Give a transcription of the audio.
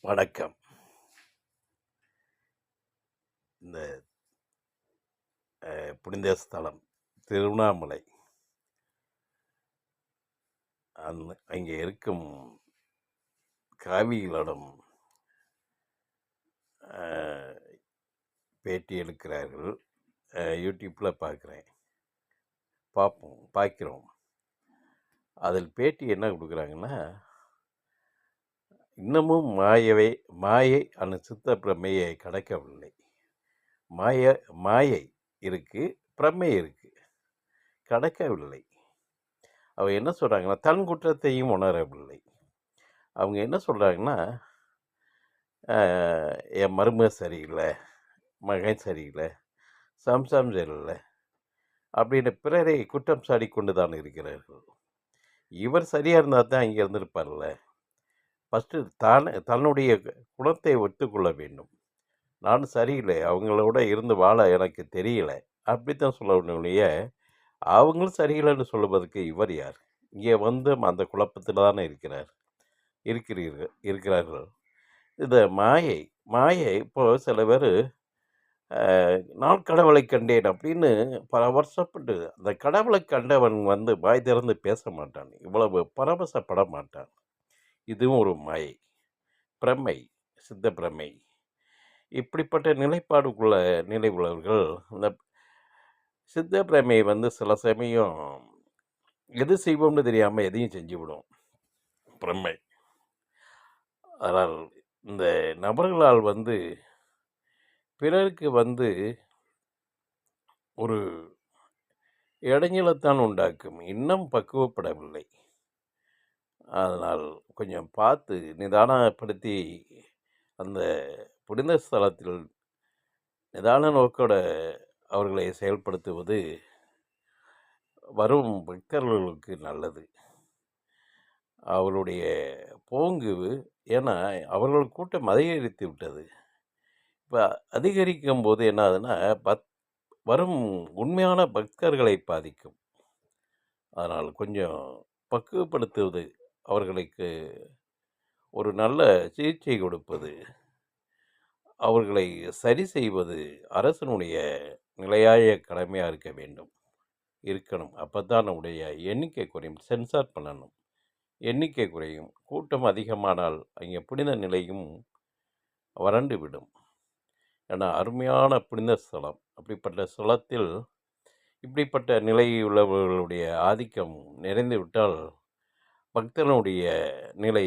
வணக்கம். இந்த புனித ஸ்தலம் திருவண்ணாமலை, அங்கே இருக்கும் காவிகளிடம் பேட்டி எடுக்கிறார்கள். யூடியூப்பில் பார்க்கிறோம். அதில் பேட்டி என்ன கொடுக்குறாங்கன்னா, இன்னமும் மாயை அந்த சித்த பிரமையை கடக்கவில்லை. மாயை இருக்கு, பிரமை இருக்கு, கடக்கவில்லை. அவங்க என்ன சொல்கிறாங்கன்னா, தன் குற்றத்தையும் உணரவில்லை. அவங்க என்ன சொல்கிறாங்கன்னா, என் மருமக சரியில்லை, மகன் சரியில்லை, சம்சாரம் சரியில்லை அப்படின்னு பிறரை குற்றம் சாடி கொண்டு தான் இருக்கிறார்கள். இவர் சரியாக இருந்தால் தான் இங்கே இருந்திருப்பார்ல. ஃபஸ்ட்டு தன்னுடைய குணத்தை ஒத்துக்கொள்ள வேண்டும். நான் சரியில்லை, அவங்களோட இருந்து வாழ எனக்கு தெரியலை அப்படித்தான் சொல்ல ஒழிய, அவங்களும் சரியில்லைன்னு சொல்லுவதற்கு இவர் யார்? இங்கே வந்து அந்த குழப்பத்தில் தானே இருக்கிறார்கள். இந்த மாயை இப்போது சில பேர் நான் கடவுளை கண்டேன் அப்படின்னு பல வருஷப்பட்டு அந்த கடவுளை கண்டவன் வந்து வாய் திறந்து பேச மாட்டான், இவ்வளவு பரவசப்பட மாட்டான். இதுவும் ஒரு மாயை, பிரமை, சித்த பிரமை. இப்படிப்பட்ட நிலைப்பாடுக்குள்ள நிலை உள்ளவர்கள் அந்த சித்த பிரமை வந்து சில சமயம் எது செய்வோம்னு தெரியாமல் எதையும் செஞ்சுவிடும் பிரமை. அதனால் இந்த நபர்களால் வந்து பிறருக்கு வந்து ஒரு இடைஞ்சலைத்தான் உண்டாக்கும், இன்னும் பக்குவப்படவில்லை. அதனால் கொஞ்சம் பார்த்து நிதானப்படுத்தி அந்த புனித ஸ்தலத்தில் நிதான நோக்கோட அவர்களை செயல்படுத்துவது வரும் பக்தர்களுக்கு நல்லது. அவருடைய போங்கு, ஏன்னா அவர்கள் கூட்டம் அதிகரித்து விட்டது. இப்போ அதிகரிக்கும் போது என்ன ஆகுதுன்னா, வரும் உண்மையான பக்தர்களை பாதிக்கும். அதனால் கொஞ்சம் பக்குவப்படுத்துவது, அவர்களுக்கு ஒரு நல்ல சிகிச்சை கொடுப்பது, அவர்களை சரி செய்வது அரசனுடைய நிலையாய கடமையாக இருக்கணும். அப்போ தான் நம்முடைய எண்ணிக்கை குறையும். சென்சார் பண்ணணும், எண்ணிக்கை குறையும். கூட்டம் அதிகமானால் அங்கே புனித நிலையும் வறண்டு விடும். ஏன்னா அருமையான புனித ஸ்தலம். அப்படிப்பட்ட ஸ்தலத்தில் இப்படிப்பட்ட நிலை உள்ளவர்களுடைய ஆதிக்கம் நிறைந்து விட்டால் பக்தனுடைய நிலை